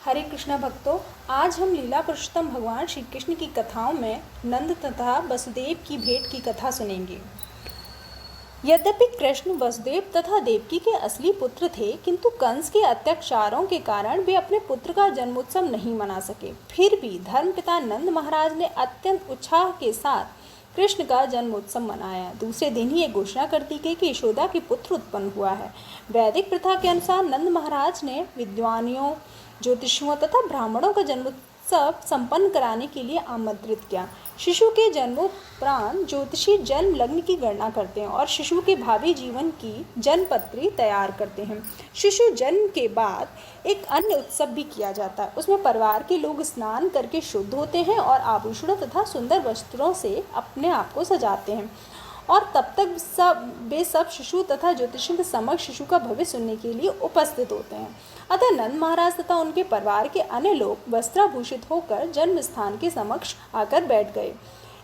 हरे कृष्णा भक्तों, आज हम लीला पुरुषोत्तम भगवान श्री कृष्ण की कथाओं में नंद तथा वसुदेव की भेंट की कथा सुनेंगे। यद्यपि कृष्ण वसुदेव तथा देवकी के असली पुत्र थे, किंतु कंस के अत्याचारों के कारण वे अपने पुत्र का जन्मोत्सव नहीं मना सके। फिर भी धर्मपिता नंद महाराज ने अत्यंत उत्साह के साथ कृष्ण का जन्मोत्सव मनाया। दूसरे दिन ही एक घोषणा कर दी गई कि यशोदा के पुत्र उत्पन्न हुआ है। वैदिक प्रथा के अनुसार नंद महाराज ने विद्वानियों, ज्योतिषियों तथा ब्राह्मणों का जन्मोत्सव संपन्न कराने के लिए आमंत्रित किया। शिशु के जन्मोपरांत ज्योतिषी जन्म लग्न की गणना करते हैं और शिशु के भावी जीवन की जन्मपत्री तैयार करते हैं। शिशु जन्म के बाद एक अन्य उत्सव भी किया जाता है। उसमें परिवार के लोग स्नान करके शुद्ध होते हैं और आभूषणों तथा सुंदर वस्त्रों से अपने आप को सजाते हैं और तब तक वे सब शिशु तथा ज्योतिषी के समक्ष शिशु का भविष्य सुनने के लिए उपस्थित होते हैं। अतः नंद महाराज तथा उनके परिवार के अन्य लोग वस्त्राभूषित होकर जन्म स्थान के समक्ष आकर बैठ गए।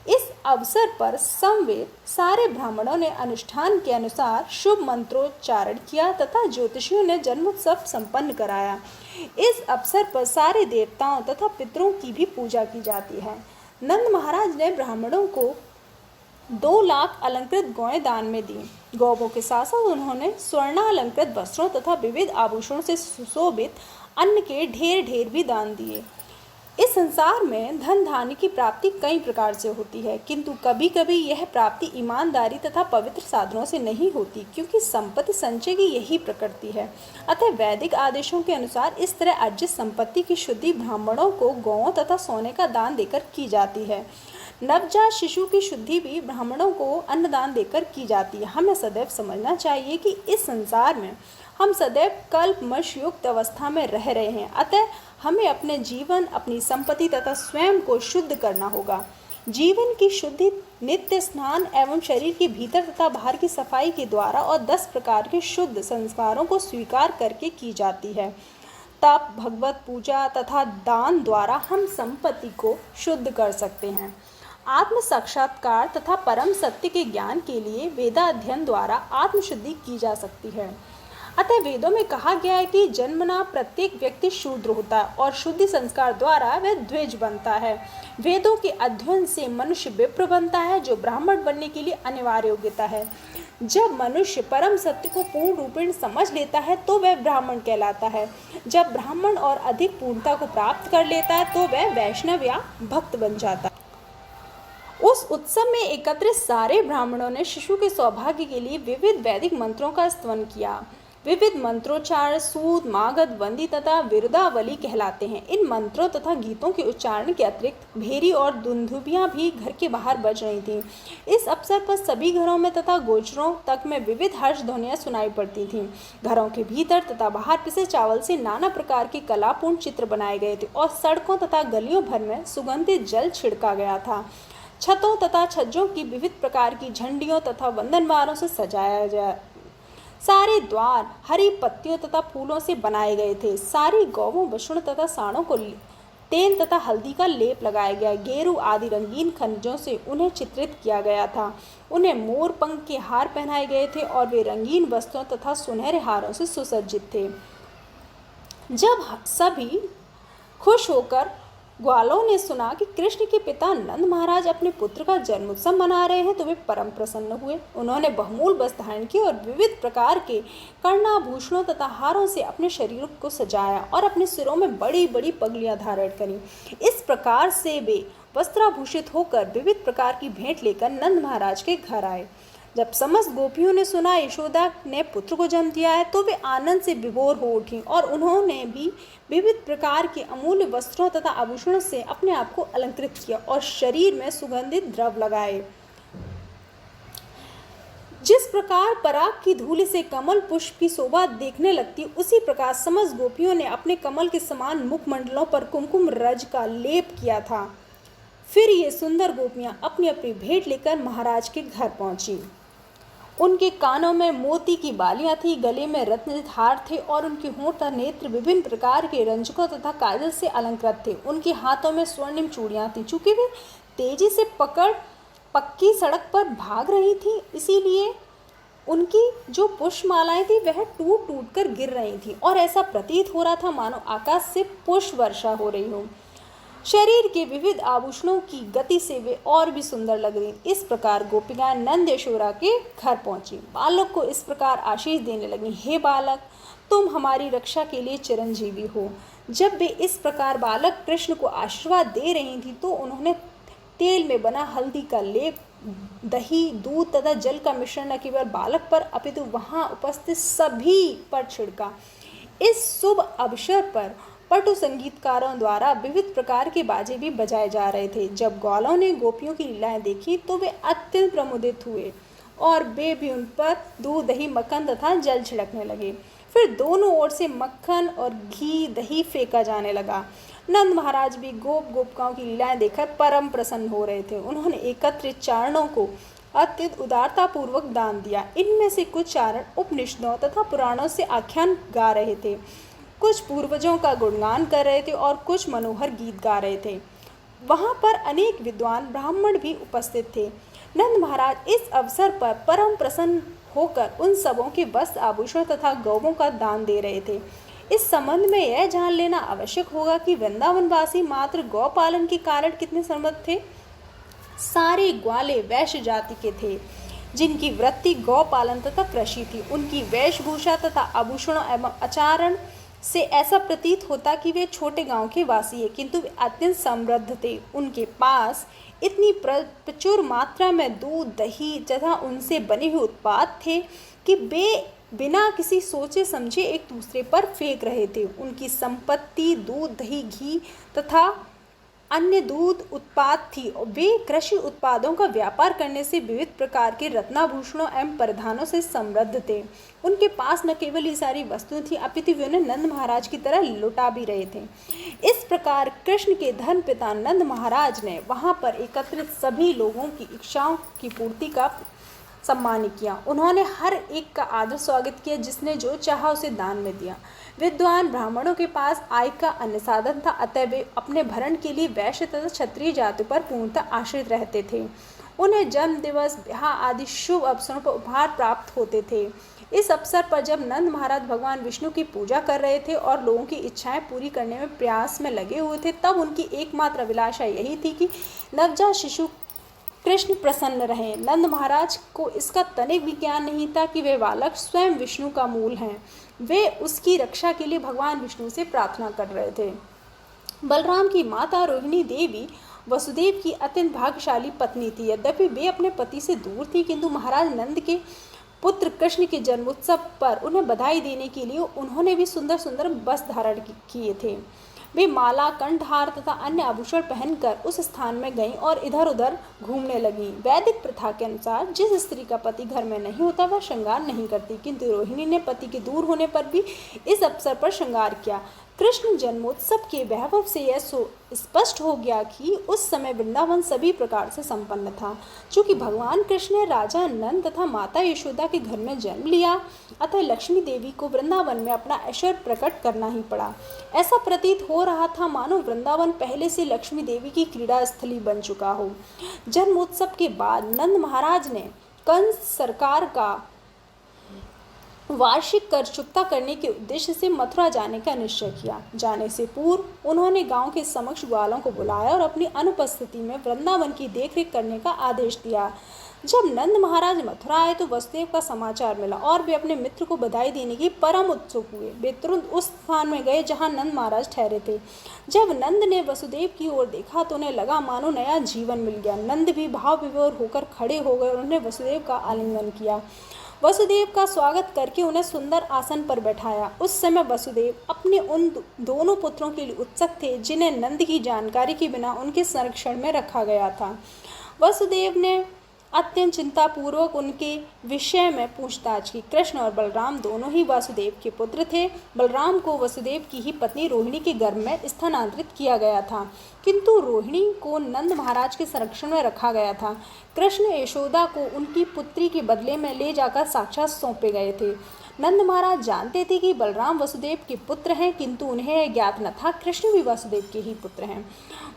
इस अवसर पर समवेत सारे ब्राह्मणों ने अनुष्ठान के अनुसार शुभ मंत्रोच्चारण किया तथा ज्योतिषियों ने जन्मोत्सव संपन्न कराया। इस अवसर पर सारे देवताओं तथा पितरों की भी पूजा की जाती है। नंद महाराज ने ब्राह्मणों को 2 लाख अलंकृत गौएं दान में दी। गौवों के साथ साथ उन्होंने स्वर्णालंकृत वस्त्रों तथा विविध आभूषणों से सुशोभित अन्न के ढेर भी दान दिए। इस संसार में धन धान्य की प्राप्ति कई प्रकार से होती है, किंतु कभी कभी यह प्राप्ति ईमानदारी तथा पवित्र साधनों से नहीं होती, क्योंकि संपत्ति संचय की यही प्रकृति है। अतः वैदिक आदेशों के अनुसार इस तरह अर्जित संपत्ति की शुद्धि ब्राह्मणों को गौओं तथा सोने का दान देकर की जाती है। नवजात शिशु की शुद्धि भी ब्राह्मणों को अन्नदान देकर की जाती है। हमें सदैव समझना चाहिए कि इस संसार में हम सदैव कल्पमश युक्त अवस्था में रह रहे हैं। अतः हमें अपने जीवन, अपनी संपत्ति तथा स्वयं को शुद्ध करना होगा। जीवन की शुद्धि नित्य स्नान एवं शरीर के भीतर तथा बाहर की सफाई के द्वारा और 10 प्रकार के शुद्ध संस्कारों को स्वीकार करके की जाती है। तप, भगवत पूजा तथा दान द्वारा हम संपत्ति को शुद्ध कर सकते हैं। आत्म साक्षात्कार तथा परम सत्य के ज्ञान के लिए वेदाध्ययन द्वारा आत्मशुद्धि की जा सकती है। अतः वेदों में कहा गया है कि जन्मना प्रत्येक व्यक्ति शूद्र होता है और शुद्धि संस्कार द्वारा वह द्विज बनता है। वेदों के अध्ययन से मनुष्य विप्र बनता है, जो ब्राह्मण बनने के लिए अनिवार्य योग्यता है। जब मनुष्य परम सत्य को पूर्ण रूपेण समझ लेता है तो वह ब्राह्मण कहलाता है। जब ब्राह्मण और अधिक पूर्णता को प्राप्त कर लेता है तो वह वैष्णव या भक्त बन जाता है। उस उत्सव में एकत्रित सारे ब्राह्मणों ने शिशु के सौभाग्य के लिए विविध वैदिक मंत्रों का स्तवन किया। विविध मंत्रोच्चार सूद, मागध, वंदी तथा विरुदावली कहलाते हैं। इन मंत्रों तथा गीतों के उच्चारण के अतिरिक्त भेरी और दुंदुभियां भी घर के बाहर बज रही थीं। इस अवसर पर सभी घरों में तथा गोचरों तक में विविध हर्ष ध्वनियां सुनाई पड़ती थीं। घरों के भीतर तथा बाहर पिसे चावल से नाना प्रकार के कलापूर्ण चित्र बनाए गए थे और सड़कों तथा गलियों भर में सुगंधित जल छिड़का गया था। छतों तथा छज्जों की विविध प्रकार की झंडियों तथा वंदनवारों से सजाया गया। सारे द्वार हरी पत्तियों तथा फूलों से बनाए गए थे। सारी गौवों, बछड़ों तथा सांडों को तेल तथा हल्दी का लेप लगाया गया। गेरू आदि रंगीन खनिजों से उन्हें चित्रित किया गया था। उन्हें मोर पंख के हार पहनाए गए थे और वे रंगीन वस्त्रों तथा सुनहरे हारों से सुसज्जित थे। जब सभी खुश होकर ग्वालों ने सुना कि कृष्ण के पिता नंद महाराज अपने पुत्र का जन्मोत्सव मना रहे हैं तो वे परम प्रसन्न हुए। उन्होंने बहुमूल्य वस्त्र धारण किए और विविध प्रकार के कर्णाभूषणों तथा हारों से अपने शरीर को सजाया और अपने सिरों में बड़ी बड़ी पगड़ियां धारण करी। इस प्रकार से वे वस्त्राभूषित होकर विविध प्रकार की भेंट लेकर नंद महाराज के घर आए। जब समस्त गोपियों ने सुना यशोदा ने पुत्र को जन्म दिया है तो वे आनंद से विभोर हो उठी और उन्होंने भी विविध प्रकार के अमूल्य वस्त्रों तथा आभूषणों से अपने आप को अलंकृत किया और शरीर में सुगंधित द्रव्य लगाए। जिस प्रकार पराग की धूलि से कमल पुष्प की शोभा देखने लगती, उसी प्रकार समस्त गोपियों ने अपने कमल के समान मुखमंडलों पर कुमकुम रज का लेप किया था। फिर ये सुंदर गोपियां अपनी अपनी भेंट लेकर महाराज के घर पहुंची। उनके कानों में मोती की बालियां थी, गले में रत्न हार थे और उनके होंठ तथा नेत्र विभिन्न प्रकार के रंजकों तथा काजल से अलंकृत थे। उनके हाथों में स्वर्णिम चूड़ियां थीं। चूंकि वे तेजी से पक्की सड़क पर भाग रही थी, इसीलिए उनकी जो पुष्पमालाएं थी वह टूट टूट कर गिर रही थी और ऐसा प्रतीत हो रहा था मानो आकाश से पुष्प वर्षा हो रही हो। शरीर के विविध आभूषणों की गति से वे और भी सुंदर लग रही। इस प्रकार गोपिकाएं नंद यशोदा के घर पहुंची। बालक को इस प्रकार आशीष देने लगी, हे बालक, तुम हमारी रक्षा के लिए चिरंजीवी हो। जब वे इस प्रकार बालक कृष्ण को आशीर्वाद दे रही थी तो उन्होंने तेल में बना हल्दी का लेप, दही, दूध तथा जल का मिश्रण न केवल बालक पर अपितु वहां उपस्थित सभी पर छिड़का। इस शुभ अवसर पर पटु संगीतकारों द्वारा विविध प्रकार के बाजे भी बजाए जा रहे थे। जब ग्वालों ने गोपियों की लीलाएं देखी तो वे अत्यंत प्रमुदित हुए और वे भी उन पर दूध, दही, मक्खन तथा जल छिड़कने लगे। फिर दोनों ओर से मक्खन और घी, दही फेंका जाने लगा। नंद महाराज भी गोपिकाओं की लीलाएं देखकर परम प्रसन्न हो रहे थे। उन्होंने एकत्रित चारणों को अत्यंत उदारता पूर्वक दान दिया। इनमें से कुछ चारण उपनिषदों तथा पुराणों से आख्यान गा रहे थे, कुछ पूर्वजों का गुणगान कर रहे थे और कुछ मनोहर गीत गा रहे थे। वहां पर अनेक विद्वान ब्राह्मण भी उपस्थित थे। नंद महाराज इस अवसर पर परम प्रसन्न होकर उन सबों के वस्त्र, आभूषण तथा गौवों का दान दे रहे थे। इस संबंध में यह जान लेना आवश्यक होगा कि वृंदावनवासी मात्र गौ पालन के कारण कितने समृद्ध थे। सारे ग्वाले वैश्य जाति के थे, जिनकी वृत्ति गौ पालन तथा कृषि थी। उनकी वेशभूषा तथा आभूषणों एवं आचरण से ऐसा प्रतीत होता कि वे छोटे गांव के वासी हैं, किंतु वे अत्यंत समृद्ध थे। उनके पास इतनी प्रचुर मात्रा में दूध, दही तथा उनसे बने हुए उत्पाद थे कि वे बिना किसी सोचे समझे एक दूसरे पर फेंक रहे थे। उनकी संपत्ति दूध, दही, घी तथा अन्य दूध उत्पाद थी। वे कृषि उत्पादों का व्यापार करने से विविध प्रकार के रत्नाभूषणों एवं परिधानों से समृद्ध थे। उनके पास न केवल ये सारी वस्तुएं थी अपितु वे उन्हें नंद महाराज की तरह लुटा भी रहे थे। इस प्रकार कृष्ण के धर्म पिता नंद महाराज ने वहां पर एकत्रित सभी लोगों की इच्छाओं की पूर्ति का सम्मान किया। उन्होंने हर एक का आदर स्वागत किया, जिसने जो चाहा उसे दान में दिया। विद्वान ब्राह्मणों के पास आय का अन्य साधन था, अतः वे अपने भरण के लिए वैश्य तथा क्षत्रिय जाति पर पूर्णतः आश्रित रहते थे। उन्हें जन्म दिवस, ब्याह आदि शुभ अवसरों पर उपहार प्राप्त होते थे। इस अवसर पर जब नंद महाराज भगवान विष्णु की पूजा कर रहे थे और लोगों की इच्छाएं पूरी करने में प्रयास में लगे हुए थे, तब उनकी एकमात्र अभिलाषा यही थी कि नवजात शिशु कृष्ण प्रसन्न रहे। नंद महाराज को इसका तनिक भी ज्ञान नहीं था कि वे बालक स्वयं विष्णु का मूल हैं। वे उसकी रक्षा के लिए भगवान विष्णु से प्रार्थना कर रहे थे। बलराम की माता रोहिणी देवी वसुदेव की अत्यंत भाग्यशाली पत्नी थी। यद्यपि वे अपने पति से दूर थी, किंतु महाराज नंद के पुत्र कृष्ण के जन्मोत्सव पर उन्हें बधाई देने के लिए उन्होंने भी सुंदर सुंदर वस्त्र धारण किए थे। वे माला, कंठहार तथा अन्य आभूषण पहनकर उस स्थान में गईं और इधर उधर घूमने लगीं। वैदिक प्रथा के अनुसार जिस स्त्री का पति घर में नहीं होता वह श्रृंगार नहीं करती, किंतु रोहिणी ने पति के दूर होने पर भी इस अवसर पर श्रृंगार किया। कृष्ण जन्मोत्सव के वैभव से यह स्पष्ट हो गया कि उस समय वृंदावन सभी प्रकार से संपन्न था। चूँकि भगवान कृष्ण ने राजा नंद तथा माता यशोदा के घर में जन्म लिया, अतः लक्ष्मी देवी को वृंदावन में अपना ऐश्वर्य प्रकट करना ही पड़ा। ऐसा प्रतीत हो रहा था मानो वृंदावन पहले से लक्ष्मी देवी की क्रीड़ा स्थली बन चुका हो। जन्मोत्सव के बाद नंद महाराज ने कंस सरकार का वार्षिक कर चुकता करने के उद्देश्य से मथुरा जाने का निश्चय किया। जाने से पूर्व उन्होंने गांव के समक्ष ग्वालों को बुलाया और अपनी अनुपस्थिति में वृंदावन की देखरेख करने का आदेश दिया। जब नंद महाराज मथुरा आए तो वसुदेव का समाचार मिला और वे अपने मित्र को बधाई देने की परम उत्सुक हुए। वे तुरंत उस स्थान में गए जहां नंद महाराज ठहरे थे। जब नंद ने वसुदेव की ओर देखा तो उन्हें लगा मानो नया जीवन मिल गया। नंद भी भाव विभोर होकर खड़े हो गए और उन्होंने वसुदेव का आलिंगन किया। वसुदेव का स्वागत करके उन्हें सुंदर आसन पर बैठाया। उस समय वसुदेव अपने उन दोनों पुत्रों के लिए उत्सुक थे जिन्हें नंद की जानकारी के बिना उनके संरक्षण में रखा गया था। वसुदेव ने अत्यंत चिंतापूर्वक उनके विषय में पूछताछ की। कृष्ण और बलराम दोनों ही वासुदेव के पुत्र थे। बलराम को वसुदेव की ही पत्नी रोहिणी के गर्भ में स्थानांतरित किया गया था, किंतु रोहिणी को नंद महाराज के संरक्षण में रखा गया था। कृष्ण यशोदा को उनकी पुत्री के बदले में ले जाकर साक्षात सौंपे गए थे। नंद महाराज जानते थे कि बलराम वसुदेव के पुत्र हैं, किंतु उन्हें यह ज्ञात न था कृष्ण भी वसुदेव के ही पुत्र हैं।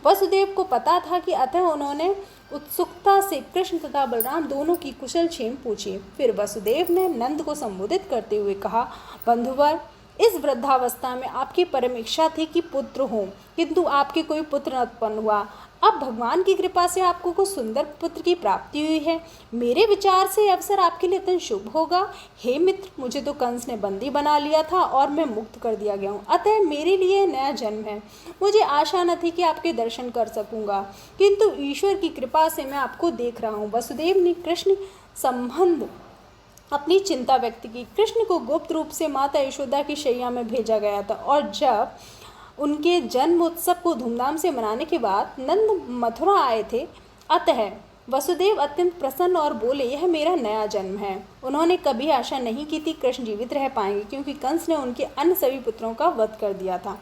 वसुदेव को पता था कि अतः उन्होंने उत्सुकता से कृष्ण तथा बलराम दोनों की कुशल क्षेम पूछी। फिर वसुदेव ने नंद को संबोधित करते हुए कहा, बंधुवर, इस वृद्धावस्था में आपकी परम इच्छा थी कि पुत्र हो, किंतु आपके कोई पुत्र न उत्पन्न हुआ। अब भगवान की कृपा से आपको कुछ सुंदर पुत्र की प्राप्ति हुई है। मेरे विचार से अवसर आपके लिए अत्यंत शुभ होगा। हे मित्र, मुझे तो कंस ने बंदी बना लिया था और मैं मुक्त कर दिया गया हूँ, अतः मेरे लिए नया जन्म है। मुझे आशा न थी कि आपके दर्शन कर सकूंगा, किंतु ईश्वर की कृपा से मैं आपको देख रहा हूँ। वसुदेव ने कृष्ण संबंध अपनी चिंता व्यक्त की। कृष्ण को गुप्त रूप से माता यशोदा की शैया में भेजा गया था और जब उनके जन्म उत्सव को धूमधाम से मनाने के बाद नंद मथुरा आए थे, अतः वसुदेव अत्यंत प्रसन्न और बोले, यह मेरा नया जन्म है। उन्होंने कभी आशा नहीं की थी कृष्ण जीवित रह पाएंगे, क्योंकि कंस ने उनके अन्य सभी पुत्रों का वध कर दिया था।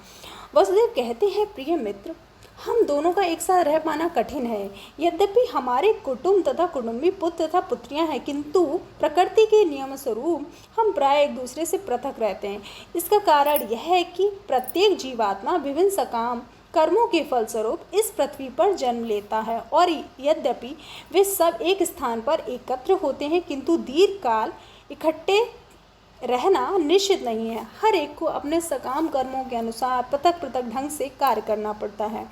वसुदेव कहते हैं, प्रिय मित्र, हम दोनों का एक साथ रह पाना कठिन है। यद्यपि हमारे कुटुंब तथा कुटुंबी पुत्र तथा पुत्रियां हैं, किंतु प्रकृति के नियम स्वरूप हम प्राय एक दूसरे से पृथक रहते हैं। इसका कारण यह है कि प्रत्येक जीवात्मा विभिन्न सकाम कर्मों के फलस्वरूप इस पृथ्वी पर जन्म लेता है, और यद्यपि वे सब एक स्थान पर एकत्र होते हैं, किंतु दीर्घ काल इकट्ठे रहना निश्चित नहीं है। हर एक को अपने सकाम कर्मों के अनुसार पृथक पृथक ढंग से कार्य करना पड़ता है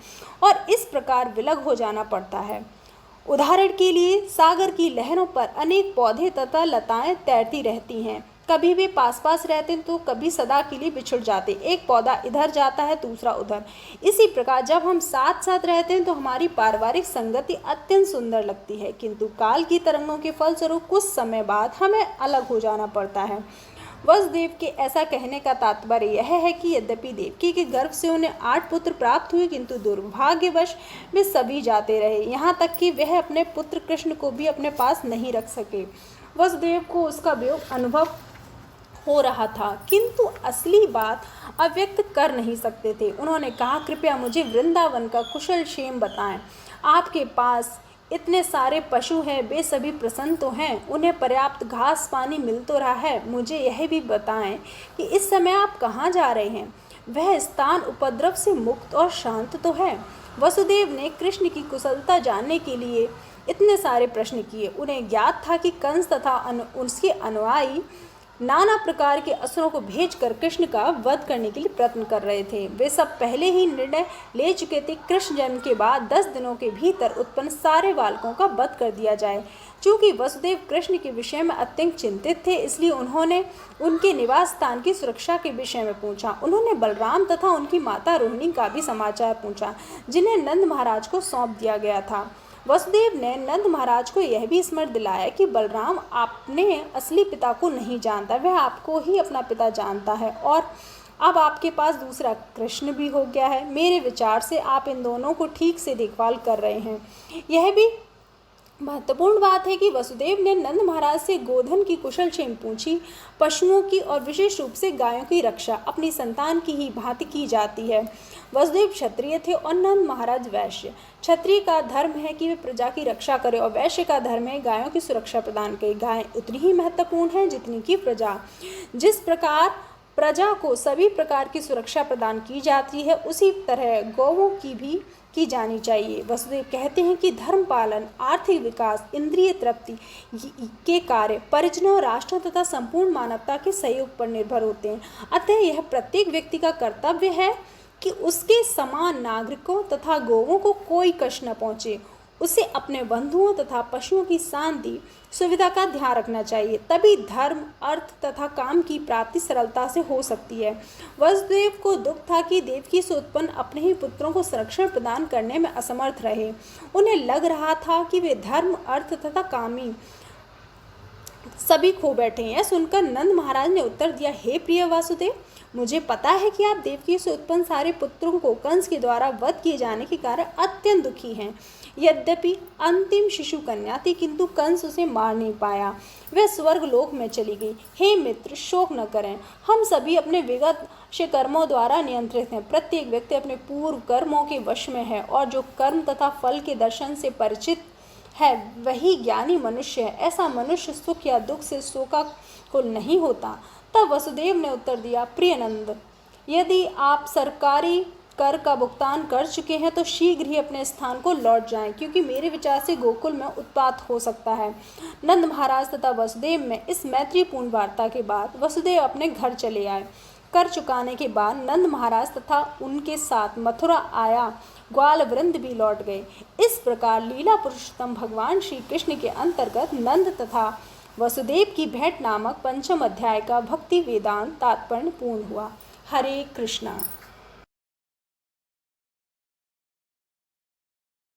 और इस प्रकार विलग हो जाना पड़ता है। उदाहरण के लिए सागर की लहरों पर अनेक पौधे तथा लताएं तैरती रहती हैं। कभी वे पास पास रहते हैं तो कभी सदा के लिए बिछुड़ जाते। एक पौधा इधर जाता है, दूसरा उधर। इसी प्रकार जब हम साथ साथ रहते हैं तो हमारी पारिवारिक संगति अत्यंत सुंदर लगती है, किंतु काल की तरंगों के फलस्वरूप कुछ समय बाद हमें अलग हो जाना पड़ता है। वसुदेव के ऐसा कहने का तात्पर्य यह है कि यद्यपि देवकी के गर्भ से उन्हें 8 पुत्र प्राप्त हुए, किंतु दुर्भाग्यवश वे सभी जाते रहे, यहाँ तक कि वह अपने पुत्र कृष्ण को भी अपने पास नहीं रख सके। वसुदेव को उसका वियोग अनुभव हो रहा था, किंतु असली बात अव्यक्त कर नहीं सकते थे। उन्होंने कहा, कृपया मुझे वृंदावन का कुशल क्षेम बताएं। आपके पास इतने सारे पशु हैं, वे सभी प्रसन्न तो हैं, उन्हें पर्याप्त घास पानी मिल तो रहा है। मुझे यह भी बताएं कि इस समय आप कहाँ जा रहे हैं। वह स्थान उपद्रव से मुक्त और शांत तो है। वसुदेव ने कृष्ण की कुशलता जानने के लिए इतने सारे प्रश्न किए। उन्हें ज्ञात था कि कंस तथा उसके अनुयायी नाना प्रकार के असुरों को भेजकर कृष्ण का वध करने के लिए प्रयत्न कर रहे थे। वे सब पहले ही निर्णय ले चुके थे, कृष्ण जन्म के बाद 10 दिनों के भीतर उत्पन्न सारे बालकों का वध कर दिया जाए। चूँकि वसुदेव कृष्ण के विषय में अत्यंत चिंतित थे, इसलिए उन्होंने उनके निवास स्थान की सुरक्षा के विषय में पूछा। उन्होंने बलराम तथा उनकी माता रोहिणी का भी समाचार पूछा, जिन्हें नंद महाराज को सौंप दिया गया था। वसुदेव ने नंद महाराज को यह भी स्मरण दिलाया कि बलराम अपने असली पिता को नहीं जानता, वह आपको ही अपना पिता जानता है, और अब आपके पास दूसरा कृष्ण भी हो गया है। मेरे विचार से आप इन दोनों को ठीक से देखभाल कर रहे हैं। यह भी महत्वपूर्ण बात है कि वसुदेव ने नंद महाराज से गोधन की कुशल क्षेम पूछी। पशुओं की और विशेष रूप से गायों की रक्षा अपनी संतान की ही भांति की जाती है। वसुदेव क्षत्रिय थे और नंद महाराज वैश्य। क्षत्रिय का धर्म है कि वे प्रजा की रक्षा करे और वैश्य का धर्म है गायों की सुरक्षा प्रदान करे। गायें उतनी ही महत्वपूर्ण है जितनी की प्रजा। जिस प्रकार प्रजा को सभी प्रकार की सुरक्षा प्रदान की जाती है, उसी तरह गौओं की भी की जानी चाहिए। वसुदेव कहते हैं कि धर्म पालन, आर्थिक विकास, इंद्रिय तृप्ति के कार्य परिजनों, राष्ट्रों तथा संपूर्ण मानवता के सहयोग पर निर्भर होते हैं। अतः यह प्रत्येक व्यक्ति का कर्तव्य है कि उसके समान नागरिकों तथा गौओं को कोई कष्ट न पहुँचे। उसे अपने बंधुओं तथा पशुओं की शांति सुविधा का ध्यान रखना चाहिए, तभी धर्म, अर्थ तथा काम की प्राप्ति सरलता से हो सकती है। वसुदेव को दुख था कि देवकी से उत्पन्न अपने ही पुत्रों को संरक्षण प्रदान करने में असमर्थ रहे। उन्हें लग रहा था कि वे धर्म, अर्थ तथा कामी सभी खो बैठे। यह सुनकर नंद महाराज ने उत्तर दिया, हे प्रिय वासुदेव, मुझे पता है कि आप देवकी से उत्पन्न सारे पुत्रों को कंस के द्वारा वध किए जाने के कारण अत्यंत दुखी हैं। यद्यपि अंतिम शिशु कन्या थी, किंतु कंस उसे मार नहीं पाया, वह स्वर्ग लोक में चली गई। हे मित्र, शोक न करें, हम सभी अपने विगत से कर्मों द्वारा नियंत्रित हैं। प्रत्येक व्यक्ति अपने पूर्व कर्मों के वश में है, और जो कर्म तथा फल के दर्शन से परिचित है वही ज्ञानी मनुष्य है। ऐसा मनुष्य सुख या दुख से शोकाकुल नहीं होता, तब वसुदेव ने उत्तर दिया, प्रिय नंद, यदि आप सरकारी कर का भुगतान कर चुके हैं तो शीघ्र ही अपने स्थान को लौट जाएं, क्योंकि मेरे विचार से गोकुल में उत्पात हो सकता है। नंद महाराज तथा वसुदेव में इस मैत्रीपूर्ण वार्ता के बाद वसुदेव अपने घर चले आए। कर चुकाने के बाद नंद महाराज तथा उनके साथ मथुरा आया ग्वाल वृंद भी लौट गए। इस प्रकार लीला पुरुषोत्तम भगवान श्री कृष्ण के अंतर्गत नंद तथा वसुदेव की भेंट नामक पंचम अध्याय का भक्ति वेदांत तात्पर्य पूर्ण हुआ। हरे कृष्णा।